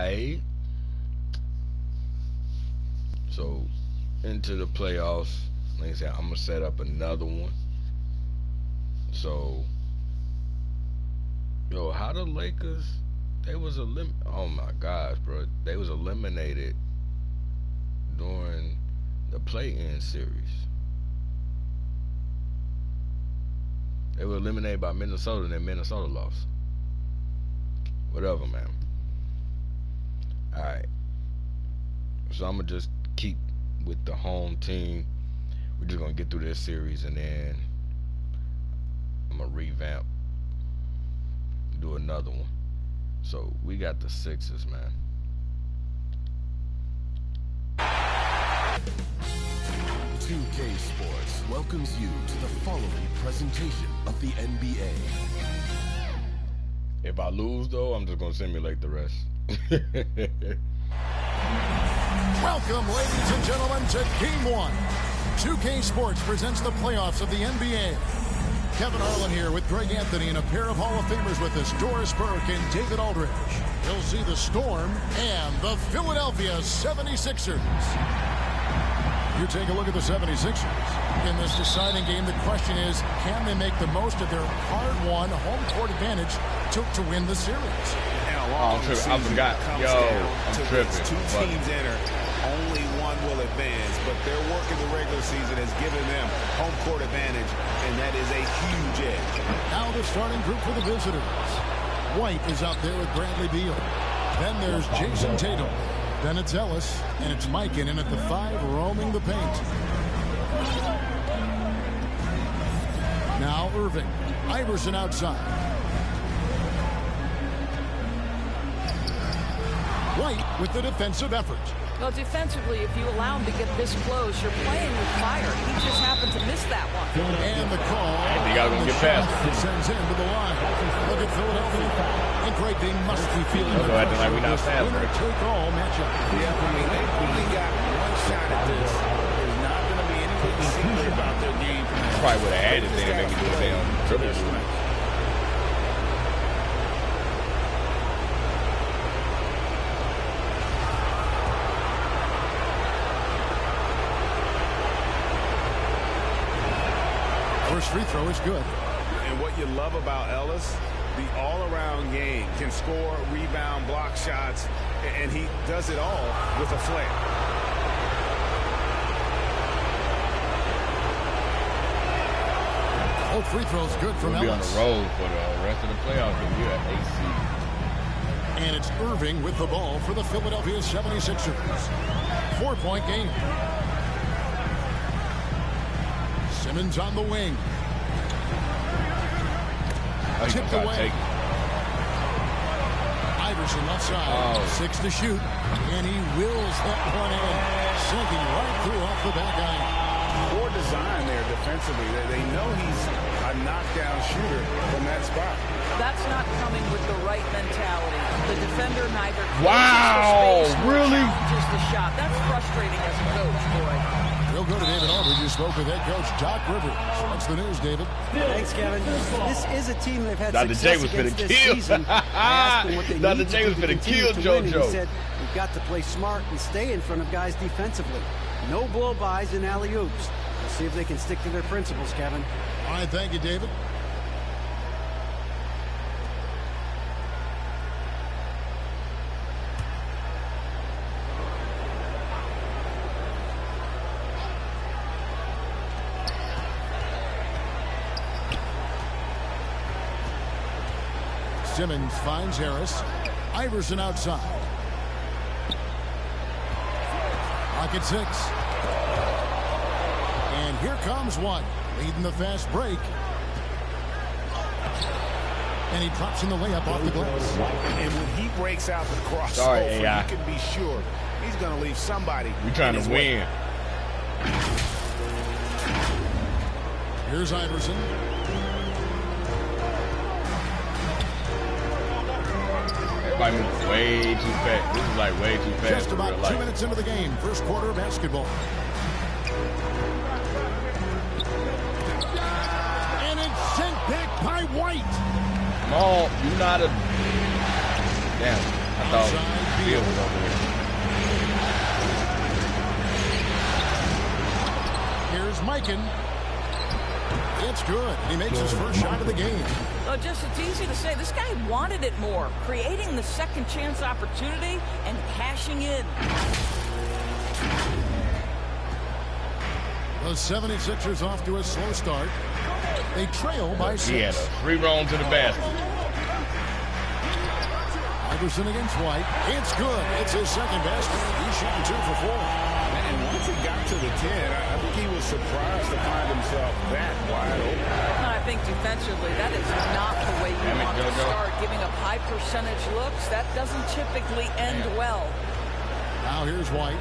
Alright. So, into the playoffs. Like I said, I'm going to set up another one. So, yo, how the Lakers, they was oh my gosh, bro. They was eliminated during the play-in series. They were eliminated by Minnesota, and then Minnesota lost. Whatever, man. Alright. So I'm going to just keep with the home team. We're just going to get through this series, and then I'm going to revamp, do another one. So we got the Sixers, man. $2K Sports welcomes you to the following presentation of the NBA. If I lose, though, I'm just going to simulate the rest. Welcome, ladies and gentlemen, to Game 1. 2K Sports presents the playoffs of the NBA. Kevin Harlan here with Greg Anthony and a pair of Hall of Famers with us, Doris Burke and David Aldridge. You'll see the Storm and the Philadelphia 76ers. You take a look at the 76ers. In this deciding game, the question is, can they make the most of their hard-won home court advantage to win the series? Oh, I forgot. Yo, I'm tripping. Two teams enter. Only one will advance, but their work in the regular season has given them home court advantage, and that is a huge edge. Now the starting group for the visitors. White is out there with Bradley Beal. Then there's Jason Tatum. Then it's Ellis, and it's Mikan in at the 5, roaming the paint. Now Irving. Iverson outside. White with the defensive effort. Well, defensively, if you allow him to get this close, you're playing with fire. He just happened to miss that one. And the call. They got to get past it. Sends him to the line. Look at Philadelphia. And Craig, they must be feeling they're acting like we're not fast. Winner take all matchup. Yeah, I mean, they only got one shot at this. There's not going to be anything secret about their game. Probably would have added thing to make me do a damn triple. First free throw is good. And what you love about Ellis, the all-around game, can score, rebound, block shots, and he does it all with a flair. Both free throws good from We'll be Ellis. on the road for the rest of the playoffs, and we're at AC. And it's Irving with the ball for the Philadelphia 76ers. 4-point game. Simmons on the wing. Tipped away. Iverson left side. 6 to shoot. And he wills that one in. Sinking right through off the back iron. Poor design there defensively. They know he's a knockdown shooter from that spot. That's not coming with the right mentality. The defender neither Wow, space nor really? challenges the shot. That's frustrating as a coach, boy. We'll go to David Aldridge, who spoke with head coach Doc Rivers. What's the news, David? Thanks, Kevin. This is a team they've had Dr. success J was against finna this kill. season. I asked him what they Dr. need J to was do to finna continue kill to win, and JoJo. he said, we've got to play smart and stay in front of guys defensively. No blow-bys and alley-oops. We'll see if they can stick to their principles, Kevin. All right, thank you, David. Simmons finds Harris. Iverson outside. Pocket 6. And here comes one. Leading the fast break. And he drops in the layup off the glass. And when he breaks out the crossover, you can be sure he's going to leave somebody. We're trying to win. Here's Iverson. Everybody moves way too fast. This is like way too fast. Just about 2 minutes into the game. First quarter of basketball. And it's sent back by White. Come on, you're not a damn. I thought Beal was over there. Here's Mikan. It's good. He makes his first shot of the game. Well, just it's easy to say. This guy wanted it more, creating the second chance opportunity and cashing in. The 76ers off to a slow start. They trail by 6. He had a free roam to the basket. Iverson against White. It's good. It's his second basket. He's shooting 2 for 4. And once he got to the 10, I think he was surprised to find himself that wide open. I think defensively, that is not the way you want to start. Giving up high percentage looks, that doesn't typically end well. Now here's White.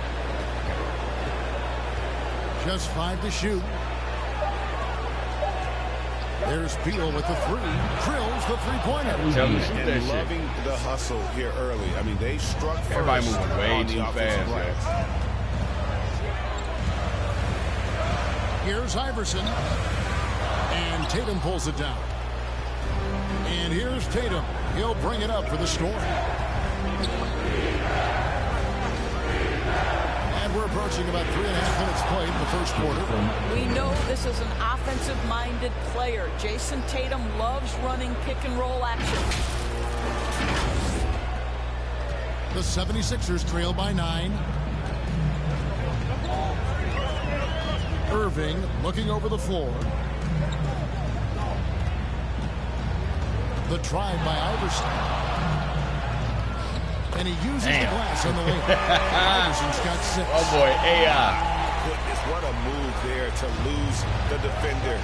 Just 5 to shoot. There's Beal with the 3. Drills the three-pointer. And loving the hustle here early. I mean, they struck first. Everybody moving way too fast, man. Here's Iverson. And Tatum pulls it down. And here's Tatum. He'll bring it up for the Storm. And we're approaching about 3.5 minutes played in the first quarter. We know this is an offensive-minded player. Jason Tatum loves running pick-and-roll action. The 76ers trail by 9. Irving looking over the floor. The drive by Iverson. And he uses the glass on the wing. Iverson's got 6. Oh boy, AI. Goodness, what a move there to lose the defender.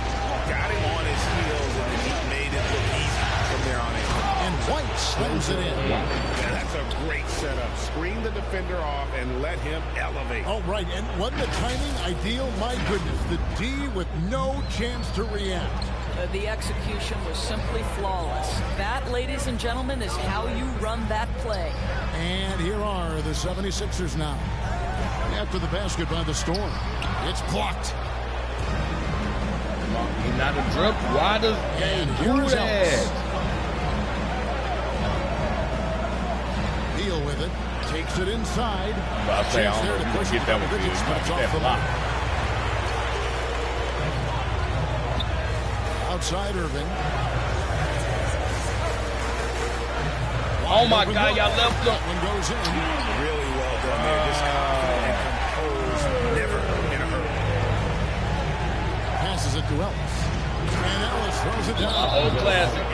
Got him on his heels, and then he made it look easy from there on in. And White slams it in. Yeah, that's a great setup. Screen the defender off and let him elevate. Oh, right. And wasn't the timing ideal? My goodness. The D with no chance to react. The execution was simply flawless. That, ladies and gentlemen, is how you run that play. And here are the 76ers now. After the basket by the Storm. It's blocked. He's not a drip. Why does he do that? Beal with it. Takes it inside. Well, I say I don't know if you get that one. That's a lot. Outside Irving. Oh my God, y'all left him. One goes in. Really well done there. Just confident and composed, never in a hurry. Passes it to Ellis. And Ellis throws it down. Old classic.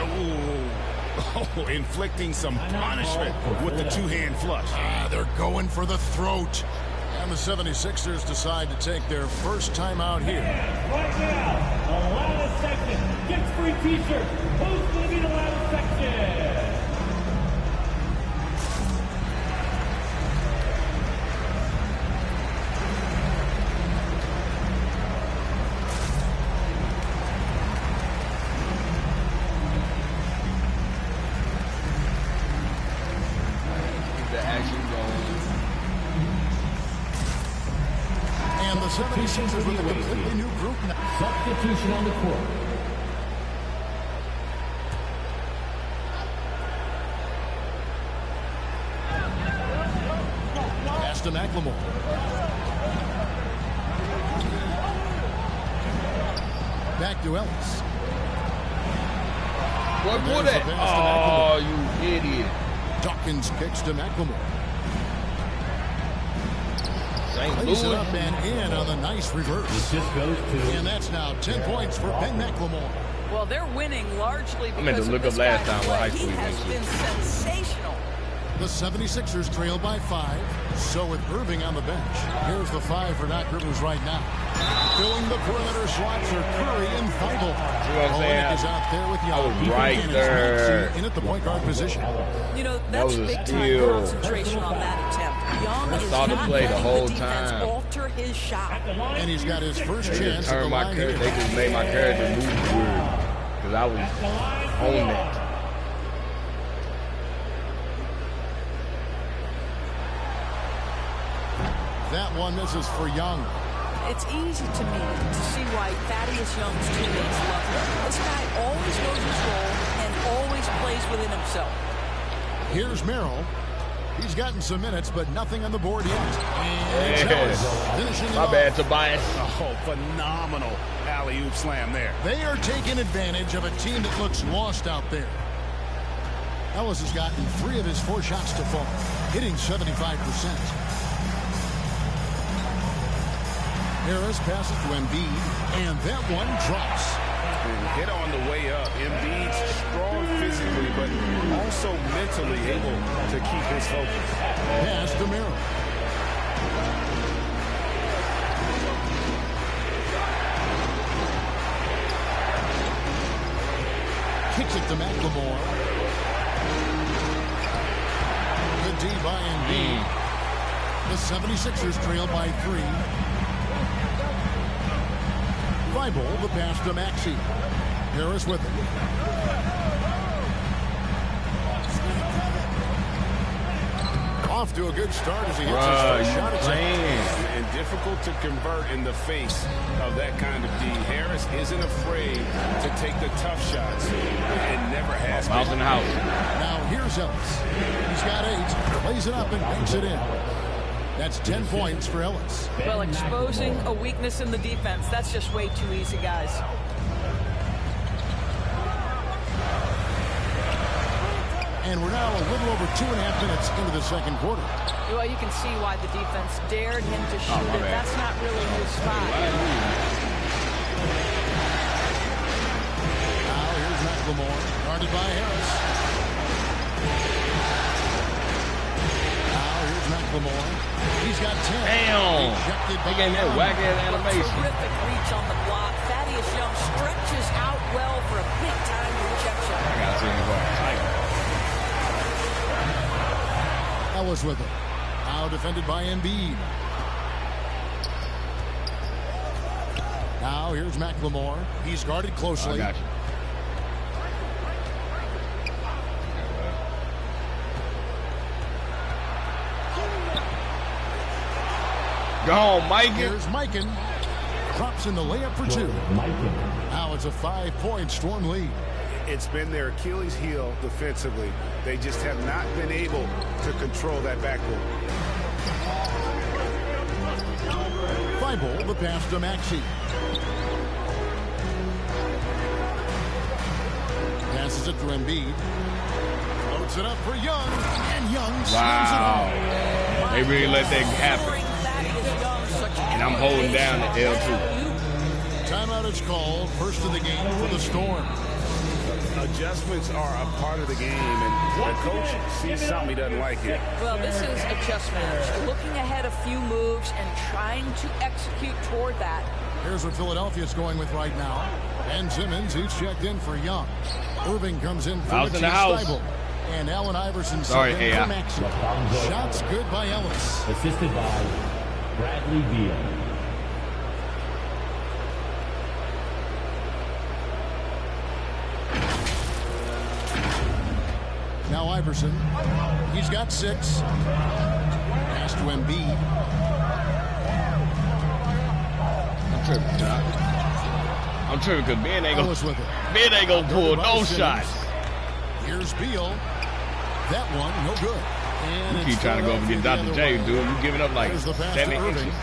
Oh, inflicting some punishment with the two-hand flush. They're going for the throat. And the 76ers decide to take their first time out here. Right now, the Atlanta section gets free t-shirts. Who's going to be the Atlanta section? The action going. And the 76ers with a completely new group now. Substitution on the court. Pass to McLemore. Back to Ellis. What was that? Oh, you idiot. Dawkins kicks to McLemore. St. Plays it Louis. up and in on the nice reverse. Just goes to And that's now 10 points for Ben McLemore. Well, they're winning largely I meant to because look of up this last guy's time what high play. school He he has went to. been sensational. The 76ers trail by 5. So with Irving on the bench. Here's the 5 for Doc Rivers right now. Filling the perimeter slots are Curry and Feigl. Olynyk is out there with I was Young. right And it's there. Maxey in at the point guard position. You know, that's was a big time steal. concentration on that attempt. Young is saw the not play the letting whole the defense time. alter his shot. And he's got his first They chance just at the turned my line character. here. They just made my character move weird because I was on that. That one misses for Young. It's easy to me to see why Thaddeus Young's teammates love him. This guy always knows his role and always plays within himself. Here's Merrill. He's gotten some minutes, but nothing on the board yet. And finishing My bad, Tobias. Oh, phenomenal alley-oop slam there. They are taking advantage of a team that looks lost out there. Ellis has gotten 3 of his 4 shots to fall, hitting 75%. Harris passes to Embiid, and that one drops. And hit on the way up. Embiid's strong physically, but also mentally able to keep his focus. Pass to Miro. Kicks it to McLemore. Good D by Embiid. The 76ers trail by 3. Thibault, the pass to Maxey. Harris with it. Off to a good start as he hits his first shot. And difficult to convert in the face of that kind of D. Harris isn't afraid to take the tough shots and never has House in the house. Now here's Ellis. He's got 8, plays it up and banks it in. That's 10 points for Ellis. Well, exposing a weakness in the defense, that's just way too easy, guys. And we're now a little over 2.5 minutes into the second quarter. Well, you can see why the defense dared him to shoot it. That's not really his spot. Now here's McLemore, guarded by Harris. Now here's McLemore. He's got 10. Damn. They gave that whack-ass animation. Terrific reach on the block. Thaddeus Young stretches out well for a big-time rejection. I got to see him going tight. Ellis with it. Now defended by Embiid. Now here's McLemore. He's guarded closely. I got you. Go on, Mike. Here's Mikan. Drops in the layup for 2. Now it's a 5-point Storm lead. It's been their Achilles heel defensively. They just have not been able to control that backcourt. Thibault, the pass to Maxey. Passes it to Embiid. Floats it up for Young. And Young slams it home. They really let that happen. And I'm holding down the L2. Timeout is called. First of the game for the Storm. Adjustments are a part of the game, and the coach sees something he doesn't like here. Well, this is adjustment. Looking ahead a few moves and trying to execute toward that. Here's what Philadelphia's going with right now. Ben Simmons, he's checked in for Young. Irving comes in for House in the house. Thibault. And Allen Iverson Sorry, in for Maxey. Shots good by Ellis. Assisted by Bradley Beal. Now Iverson. He's got 6. Pass to Embiid. I'm tripping, John. I'm tripping because Ben ain't Ellis with it. gonna pull no shots. Here's Beal. That one, no good. And You keep trying to go up and get Dr. J, dude. You giving up like 7 inches.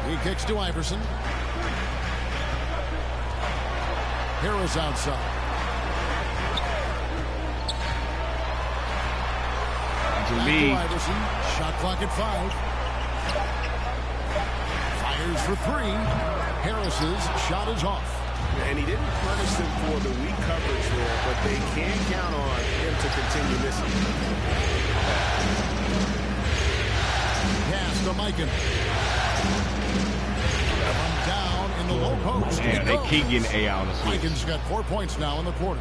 He kicks to Iverson. Harris outside. To me, Iverson. Shot clock at 5. Fires for 3. Harris's shot is off. And he didn't punish them for the weak coverage there, but they can count on him to continue missing. Pass to Mikan. Down in the low post. man, they keep getting A out of the switch. Mikan's got 4 points now in the quarter.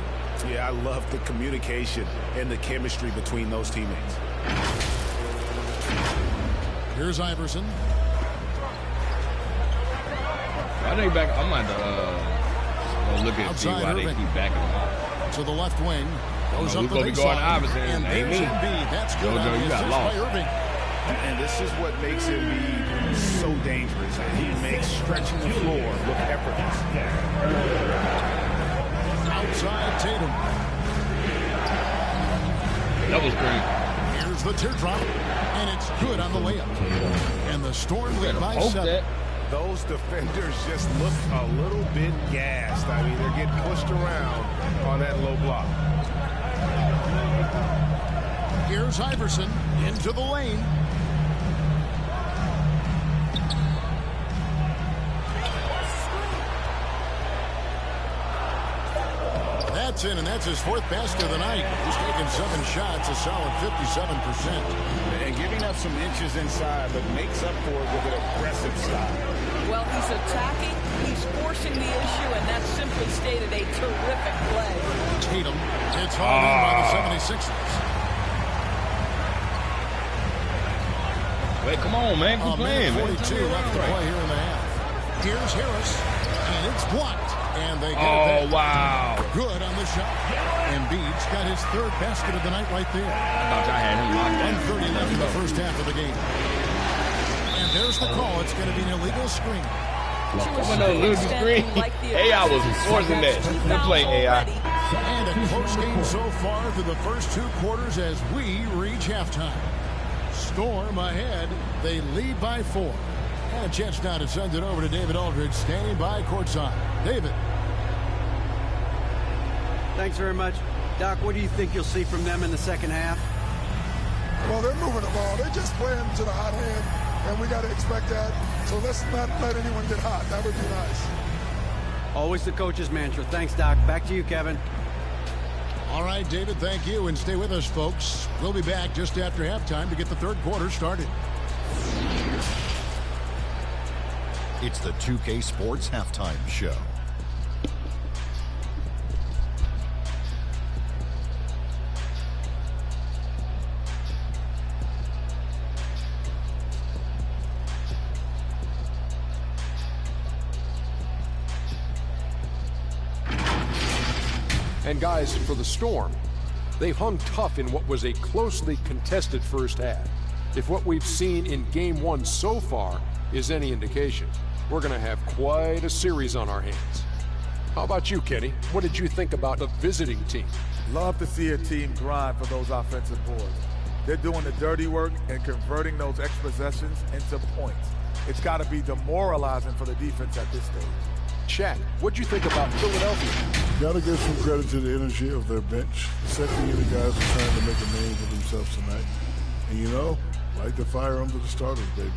Yeah, I love the communication and the chemistry between those teammates. Here's Iverson. I think back. I'm going to look at see Outside why Irving. they keep backing them up. To the left wing. Goes We're up the gonna be going baseline. Iverson, And ain't there's me. Embiid. That's good. Jojo, on the you got assist lost. by Irving. And this is what makes Embiid so dangerous. He makes stretching the floor look effortless. Outside Tatum. Double screen. Here's the teardrop, and it's good on the layup. And the Storm lead by 7. That. Those defenders just look a little bit gassed. I mean, they're getting pushed around on that low block. Here's Iverson into the lane. That's in, and that's his 4th basket of the night. He's taken 7 shots, a solid 57%. And giving up some inches inside, but makes up for it with an aggressive style. Well, he's attacking, he's forcing the issue, and that's simply stated a terrific play. Tatum gets hauled in by the 76ers. Wait, come on, man. Keep playing, man. 42 left to play here in the half. Here's Harris, and it's blocked. And they get it back. Oh, wow. Good on the shot. Embiid's got his 3rd basket of the night right there. I thought I had him locked down. 1:30 left in the first half of the game. And there's the call. It's going to be an illegal screen. AI was enforcing that. They play AI. And a close game so far through the first 2 quarters as we reach halftime. Storm ahead. They lead by 4. And a chance now to send it over to David Aldridge, standing by courtside. David. Thanks very much. Doc, what do you think you'll see from them in the second half? Well, they're moving the ball. They're just playing to the hot hand, and we got to expect that. So let's not let anyone get hot. That would be nice. Always the coach's mantra. Thanks, Doc. Back to you, Kevin. All right, David, thank you. And stay with us, folks. We'll be back just after halftime to get the 3rd quarter started. It's the 2K Sports Halftime Show. And guys, for the Storm, they hung tough in what was a closely contested first half. If what we've seen in Game 1 so far is any indication, we're going to have quite a series on our hands. How about you, Kenny? What did you think about the visiting team? Love to see a team grind for those offensive boards. They're doing the dirty work and converting those extra possessions into points. It's got to be demoralizing for the defense at this stage. Chad, what'd you think about Philadelphia? Got to give some credit to the energy of their bench. The second unit guys are trying to make a name for themselves tonight. And you know, like the fire under the starters, baby.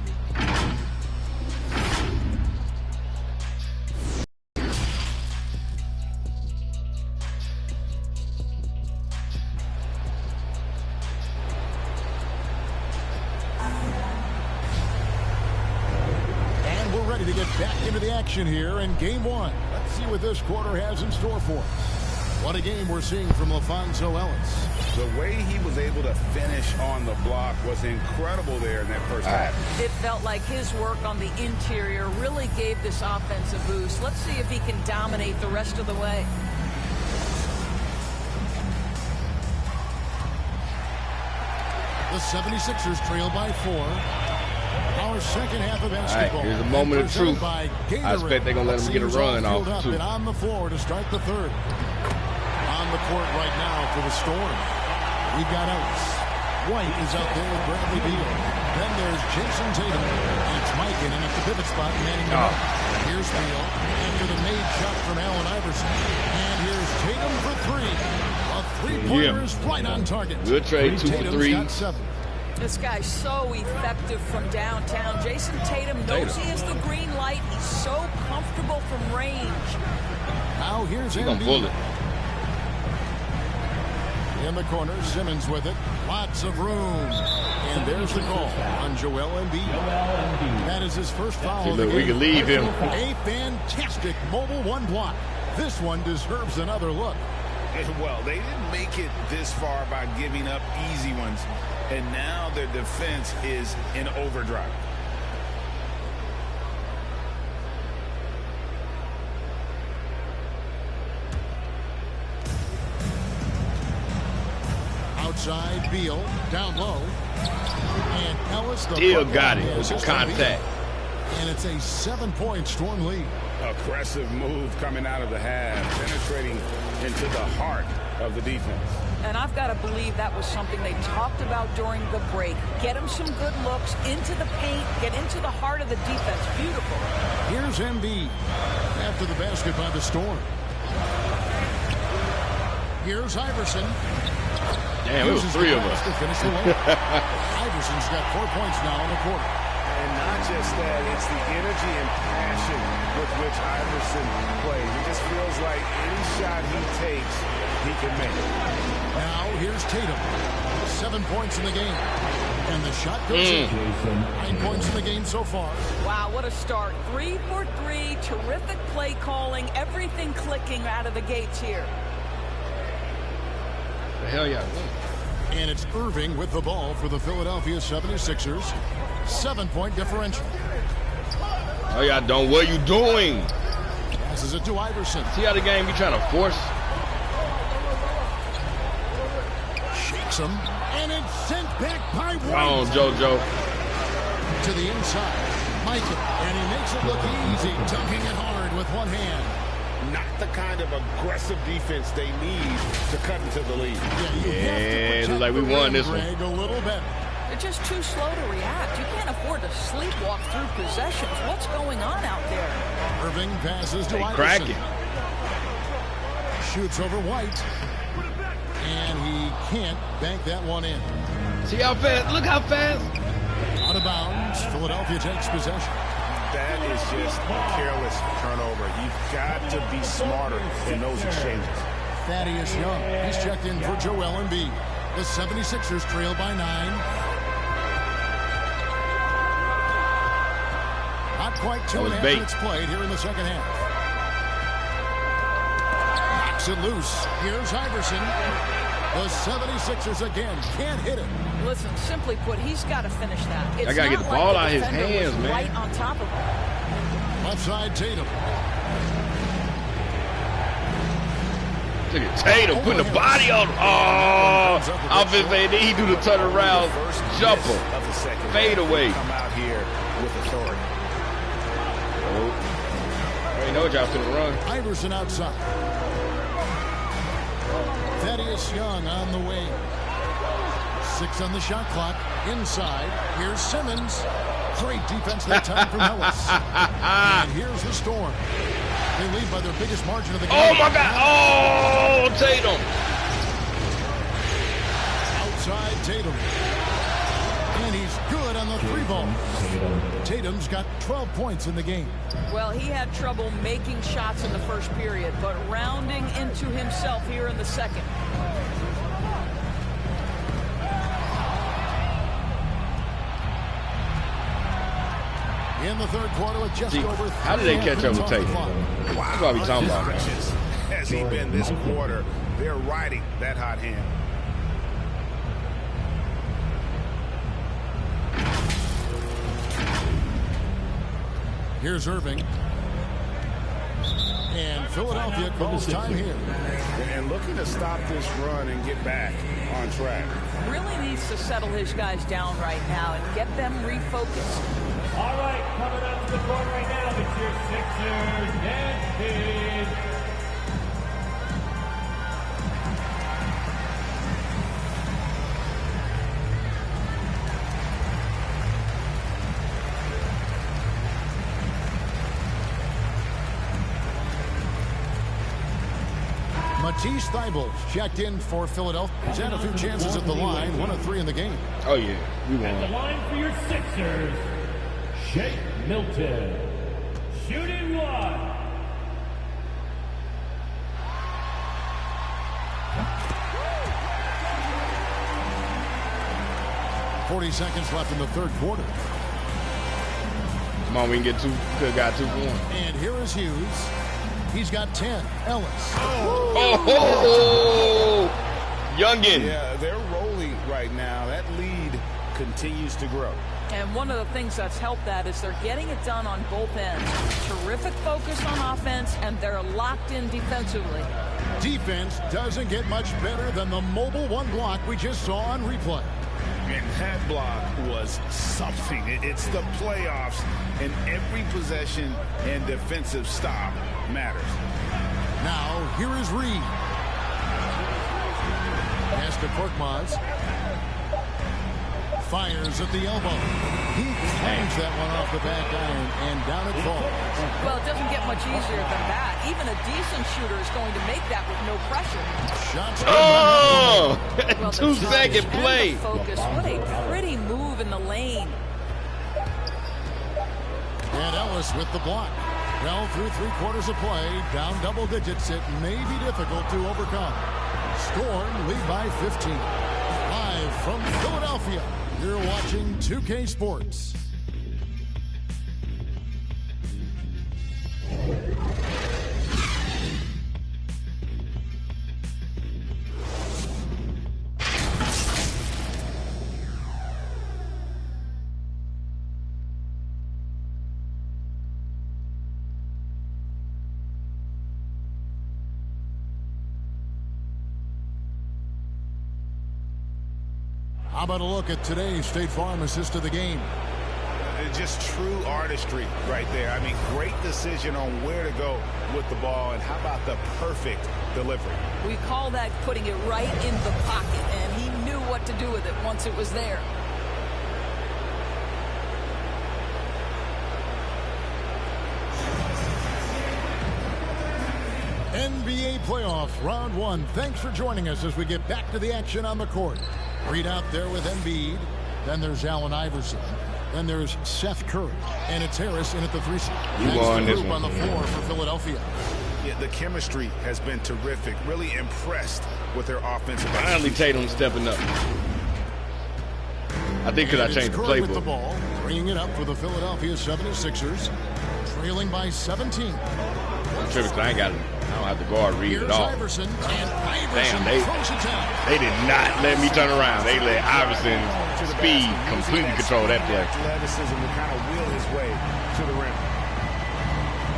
To get back into the action here in Game 1. Let's see what this quarter has in store for us. What a game we're seeing from LaFonso Ellis. The way he was able to finish on the block was incredible there in that first half. It felt like his work on the interior really gave this offense a boost. Let's see if he can dominate the rest of the way. The 76ers trail by 4. Our second half of basketball. All right, here's a moment of truth. I expect they're going to let him get a run off, too. And on the floor to start the 3rd. On the court right now for the Storm. We've got Ellis. White is out there with Bradley Beal. Then there's Jason Tatum. And it's Mike in at the pivot spot, manning the up. Here's Beal after the made shot from Allen Iverson. And here's Tatum for 3. A three-pointer is right on target. We'll trade 2 for 3. Got 7. This guy's so effective from downtown. Jason Tatum knows he has the green light. He's so comfortable from range. Now here's Embiid. In the corner, Simmons with it. Lots of room. And there's the call on Joel Embiid. That is his first foul of the game. We can leave him. A fantastic mobile 1 block. This one deserves another look. Well, they didn't make it this far by giving up easy ones. And now their defense is in overdrive. Outside, Beal, down low. And Ellis, the Still got it. It was a contact. And it's a 7-point Storm lead. Aggressive move coming out of the half, penetrating into the heart of the defense. And I've got to believe that was something they talked about during the break. Get him some good looks into the paint, get into the heart of the defense. Beautiful. Here's Embiid after the basket by the Storm. Here's Iverson. Damn, it was 3 of us. To finish the way. Iverson's got 4 points now in the quarter. And not just that, it's the energy and passion with which Iverson plays. It just feels like any shot he takes, he can make. Now here's Tatum. 7 points in the game. And the shot goes in. 9 points in the game so far. Wow, what a start. 3 for 3. Terrific play calling. Everything clicking out of the gates here. Hell yeah. And it's Irving with the ball for the Philadelphia 76ers. 7-point differential. Oh, yeah, Don, what are you doing? Passes it to Iverson. See how the game you trying to force? Shakes him. And it's sent back by White. Oh, JoJo. To the inside. Michael. And he makes it look easy. Dunking it hard with one hand. Not the kind of aggressive defense they need to cut into the lead. Yeah, it looks like we won this one. A little bit. They're just too slow to react. You can't afford to sleepwalk through possessions. What's going on out there? Irving passes to Iverson. Cracking. Shoots over White. And he can't bank that one in. See how fast? Look how fast. Out of bounds. Philadelphia takes possession. That is just a careless turnover. You've got to be smarter in those exchanges. Thaddeus Young. He's checked in for Joel Embiid. The 76ers trail by 9. Not quite 2.5 minutes played here in the second half. Knocks it loose. Here's Iverson. The 76ers again can't hit it. Listen, simply put, he's got to finish that. It's I got to get the ball out of his hands, man. Right on top of him. Left side, Tatum. Look at Tatum putting the body on. Oh, offense AD, he do the turnaround jumper. Fade away. Come out here with authority. Oh. I know what y'all finna run. Iverson outside. Thaddeus Young on the wing. 6 on the shot clock. Inside. Here's Simmons. Great defense that time from Ellis. And here's the Storm. They lead by their biggest margin of the game. Oh, my God. Oh, Tatum. Outside Tatum. And he's good on the 3-ball. Tatum's got 12 points in the game. Well, he had trouble making shots in the first period, but rounding into himself here in the second. In the third quarter with just over 3 how did they catch up with Tatum? Wow. That's what we talking about. Has he been this quarter? They're riding that hot hand. Here's Irving. And Philadelphia calls time here. And looking to stop this run and get back on track. Really needs to settle his guys down right now and get them refocused. All right, coming up to the court right now, it's your Sixers, Embiid. Matisse Thybulle checked in for Philadelphia. He's had a few chances at the line, 1 of 3 in the game. Oh, yeah, we won. At the line for your Sixers, Shake Milton. Shooting 1. .40 seconds left in the third quarter. Come on, we can get 2. Could have got 2 for 1. And here is Hughes. He's got 10. Ellis. Oh, Youngin. Yeah, they're rolling right now. That lead continues to grow. And one of the things that's helped that is they're getting it done on both ends. Terrific focus on offense, and they're locked in defensively. Defense doesn't get much better than the mobile 1 block we just saw on replay. And that block was something. It's the playoffs, and every possession and defensive stop matters. Now, here is Reed. Pass to Korkmaz. Fires at the elbow. He hangs that one off the back iron, and down it falls. Well, it doesn't get much easier than that. Even a decent shooter is going to make that with no pressure. Shots. Oh! Well, 2-second play. Focus. What a pretty move in the lane. And Ellis with the block. Well, through 3/4 of play, down double digits, it may be difficult to overcome. Storm lead by 15. Live from Philadelphia, you're watching 2K Sports. How about a look at today's State Farm assist of the game? Just true artistry right there. I mean, great decision on where to go with the ball, and how about the perfect delivery? We call that putting it right in the pocket, and he knew what to do with it once it was there. NBA playoff round 1. Thanks for joining us as we get back to the action on the court. Reed out there with Embiid. Then there's Allen Iverson. Then there's Seth Curry. And it's Harris in at the 3 seat. You won this one. On the floor for Philadelphia. Yeah, the chemistry has been terrific. Really impressed with their offensive. Finally, Tatum stepping up. I think because I changed the Curry with the playbook. ball, bringing it up for the Philadelphia 76ers. Trailing by 17. I'm tripping 'cause I ain't got it. I don't have to guard Reed at all. Iverson, and Iverson Damn, throws it down. they did not let me turn around. They let Iverson's speed completely control that play. Athleticism to kind of wheel his way to the rim.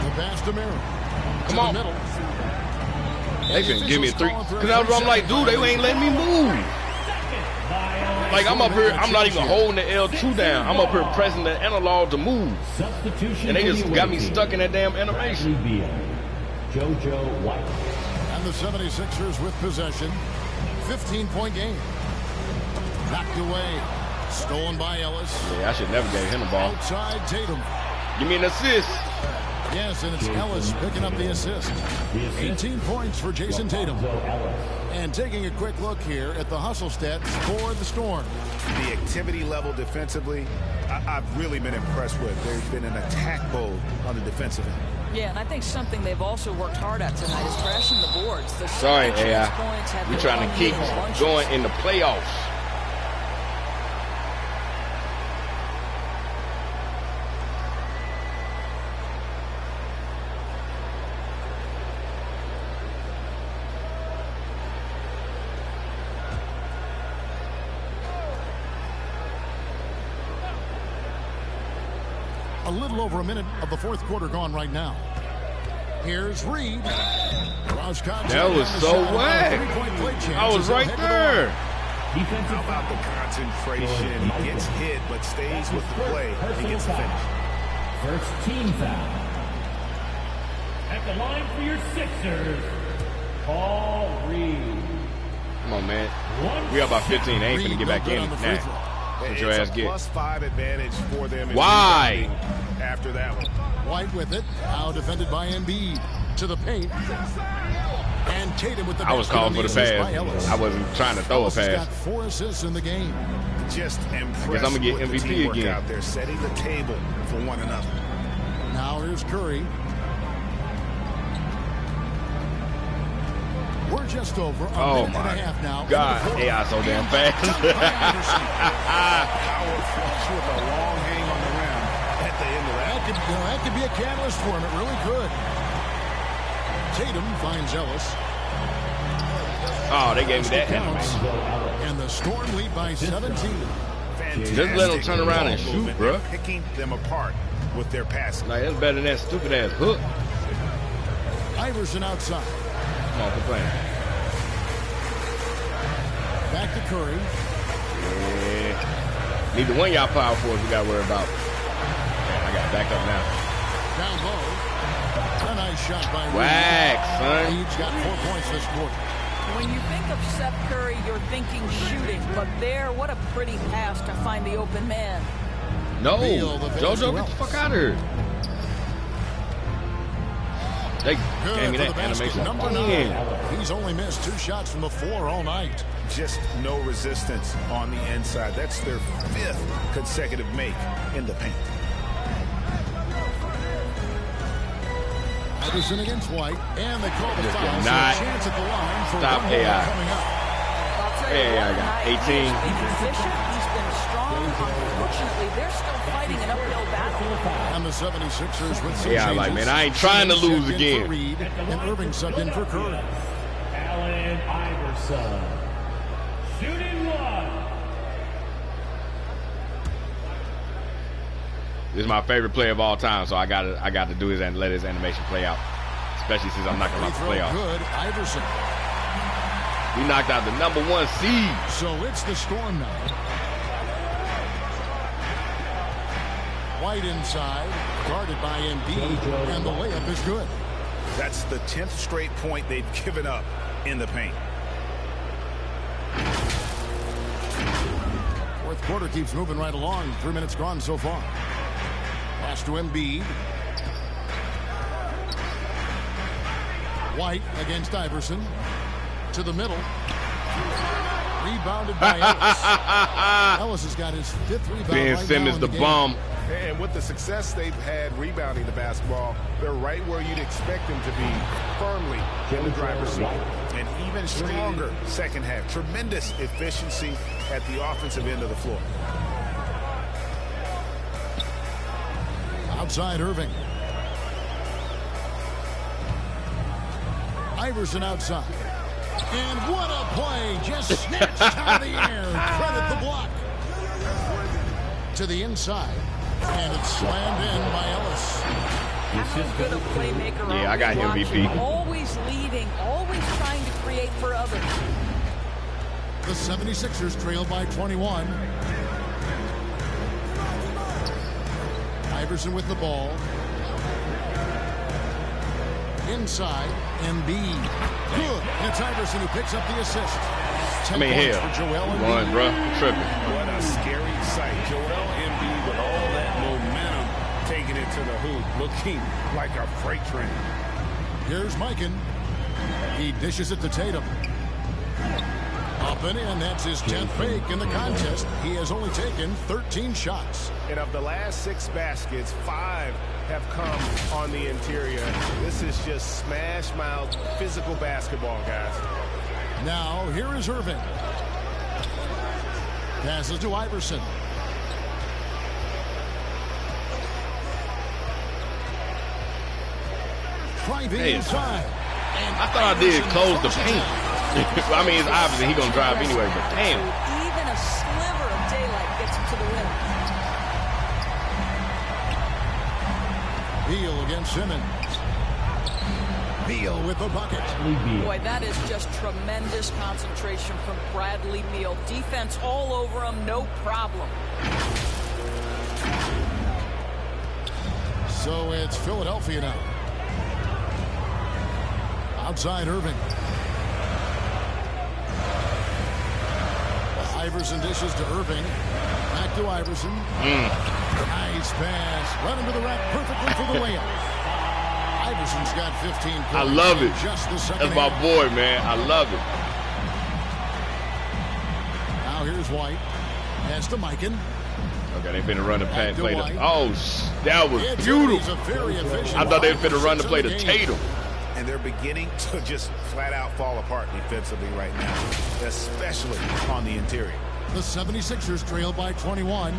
The pass to Miro. Come on. Middle. They couldn't give me a 3. Because I'm like, dude, they ain't letting me move. Like, I'm up here, I'm not even holding the L2 down. I'm up here pressing the analog to move. And they just got me stuck in that damn animation. JoJo White. And the 76ers with possession. 15-point game. Knocked away. Stolen by Ellis. Yeah, I should never gave him the ball. Outside Tatum. Give me an assist. Yes, and it's Ellis picking up the assist. 18 points for Jason Tatum. And taking a quick look here at the hustle stats for the Storm. The activity level defensively, I've really been impressed with. There's been an attack mode on the defensive end. Yeah, and I think something they've also worked hard at tonight is crashing the boards. The Sorry, AI. points have We're been trying to keep bunches. going in the playoffs. A little over a minute of the 4th quarter gone right now. Here's Reed. That was so whack. I was right there. How about the concentration? He gets hit, but stays with the play. He gets the finish. First team foul. At the line for your Sixers, Paul Reed. Come on, man. We up by 15. They ain't finna get back in. Nah. What your ass get? +5 advantage for them. Why? After that one. White with it. Now defended by Embiid. To the paint. And Tatum with the I was calling for the pass. I wasn't trying to throw a Ellis has got pass. 4 assists in the game. Just impressed. I guess I'm gonna get with the MVP teamwork again. out there, setting the table for one another. Now here's Curry. We're just over a minute and a half now. God, AI so damn fast. Power flush with a long hang on the rim at the end of that. That could be a catalyst for him. It really could. Tatum finds Ellis. Oh, they gave me that animation. And the Storm lead by 17. Just let them turn around and shoot, bro. Picking them apart with their passing. Like, that's better than that stupid ass hook. Iverson outside. Come on, quit playing. Back to Curry. Yeah. Neither one of y'all power forwards we got to worry about. Damn, I got back up now. Down low. A nice shot by Reed. Whack, son. Reed's got 4 points this quarter. When you think of Seth Curry, you're thinking shooting, but there, what a pretty pass to find the open man. No, JoJo, get the fuck out of here. They gave me that animation. Number 9. He's only missed 2 shots from the floor all night. Just no resistance on the inside. That's their 5th consecutive make in the paint. Iverson against White, and they call the foul. Not so a chance at the line for stop one AI. coming up. AI got 18. He's been efficient. He's been strong. Unfortunately, they're still fighting an uphill battle. And the 76ers with some Yeah, changes. like, man, I ain't trying to lose again. Reed, and Irving subbed in for Curry. Allen Iverson. Shooting 1. This is my favorite player of all time, so I got to do his and let his animation play out, especially since I'm knocking out the playoffs. Good, Iverson. We knocked out the #1 seed. So it's the Storm now. White inside, guarded by Embiid, and the layup is good. That's the 10th straight point they've given up in the paint. Fourth quarter keeps moving right along. 3 minutes gone so far. Pass to Embiid. White against Iverson. To the middle. Rebounded by Ellis. Ellis has got his 5th rebound Ben right Simmons, now the in the bum. And with the success they've had rebounding the basketball, they're right where you'd expect them to be, firmly in the driver's seat. And even stronger second half. Tremendous efficiency at the offensive end of the floor. Outside Irving. Iverson outside. And what a play. Just snatched out of the air. Credit the block. To the inside. And it's slammed in by Ellis. How good a playmaker. Yeah, I got MVP. Always leading, always trying to create for others. The 76ers trail by 21. Iverson with the ball. Inside, Embiid. Good. And it's Iverson who picks up the assist. 10 points for Joel Embiid. One, bro. Tripping. What a scary sight. Joel Embiid with all that momentum taking it to the hoop, looking like a freight train. Here's Mikan. He dishes it to Tatum. Up and in. That's his 10th make in the contest. He has only taken 13 shots. And of the last 6 baskets, 5 have come on the interior. This is just smash mouth physical basketball, guys. Now, here is Irving. Passes to Iverson. Driving inside. I thought I did close the paint. I mean, it's obvious he's going to drive anyway, but damn. Even a sliver of daylight gets him to the win. Beal against Simmons. Beal with the bucket. Boy, that is just tremendous concentration from Bradley Beal. Defense all over him, no problem. So it's Philadelphia now. Outside Irving. Iverson dishes to Irving. Back to Iverson. Nice pass. Run into the rack perfectly for the layup. Iverson's got 15 points. I love it. Just the second That's my half. boy, man. I love it. Now here's White. Pass to Mikan. Okay, they finna run the Back to play. White. Oh, that was He's beautiful. a very efficient I thought they were five finna run the play to assists in the game. Tatum. And they're beginning to just flat out fall apart defensively right now, especially on the interior. The 76ers trail by 21.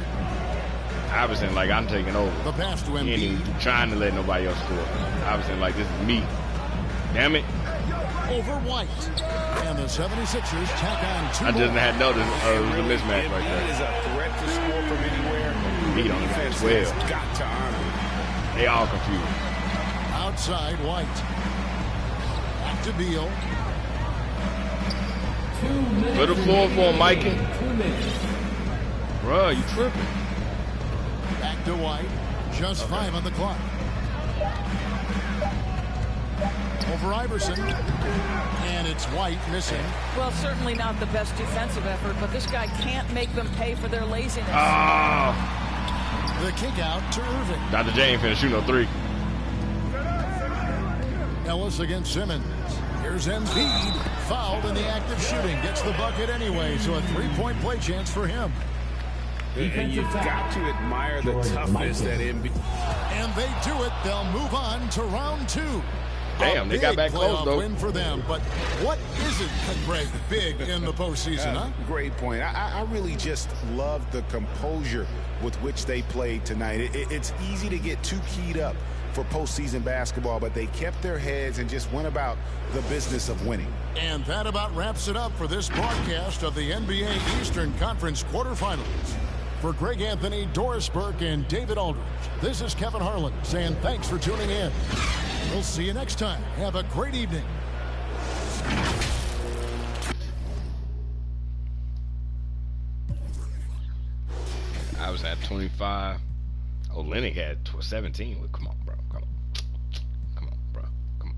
Iverson, like, I'm taking over. The pass to He ain't even Embiid. trying to let nobody else score. Iverson, like, this is me. Damn it. Over White. And the 76ers tack on 2 I just more. had noticed it was a mismatch right Embiid is there. a threat to score from anywhere. He don't Defense as well. has got to honor him. They all confused. Outside White. Back to Beal. Put the floor for him, Mikey. Bruh, you tripping. Back to White. Just 5 on the clock. Over Iverson. And it's White missing. Well, certainly not the best defensive effort, but this guy can't make them pay for their laziness. The kick out to Irving. Dr. J ain't finna shoot no three. Ellis against Simmons. Here's Embiid. Fouled in the act of shooting. Gets the bucket anyway, so a three-point play chance for him. And you've got to admire the toughness that Embiid. And they do it. They'll move on to round two. Damn, they got back close, though. Win for them, but what isn't, Greg, big in the postseason, huh? Great point. I really just love the composure with which they played tonight. It's easy to get too keyed up for postseason basketball, but they kept their heads and just went about the business of winning. And that about wraps it up for this broadcast of the NBA Eastern Conference quarterfinals. For Greg Anthony, Doris Burke, and David Aldridge, this is Kevin Harlan saying thanks for tuning in. We'll see you next time. Have a great evening. I was at 25. Olenek had 17. Well, come on, bro. Come on. Come on, bro. Come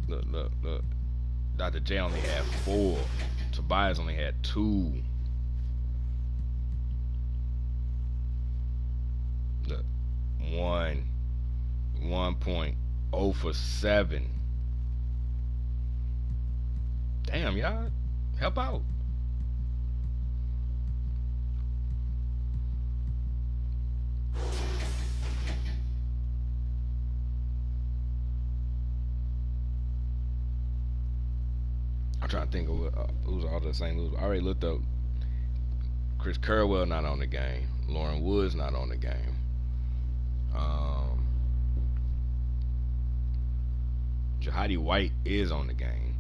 on. Look. Dr. J only had 4. Tobias only had 2. Look. 1 point. 0 for 7. Damn, y'all. Help out. I'm trying to think of who's all the St. Louis. I already looked up. Chris Kerwell not on the game. Lauren Woods not on the game. Jahadi White is on the game.